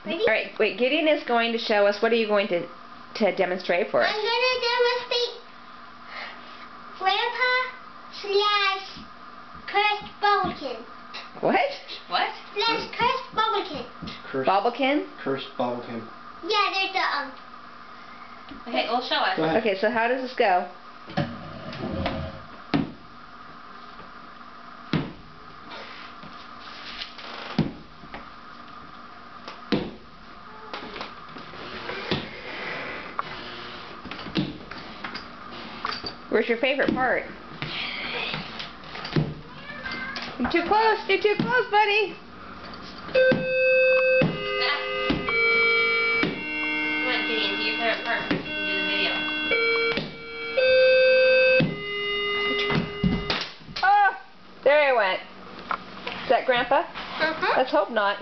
Ready? All right, wait, Gideon is going to show us, what are you going to demonstrate for us? I'm going to demonstrate Grandpa/Cursed Bubblekin. What? What? Cursed Bubblekin. Bobblekin? Cursed Bubblekin. Yeah, there's the Okay, well, show us. Go ahead. Okay, so how does this go? Where's your favorite part? You're too close. You're too close, buddy. Come on, Gideon, do your favorite part so we can do the video. Oh, there it went. Is that Grandpa? Uh-huh. Let's hope not.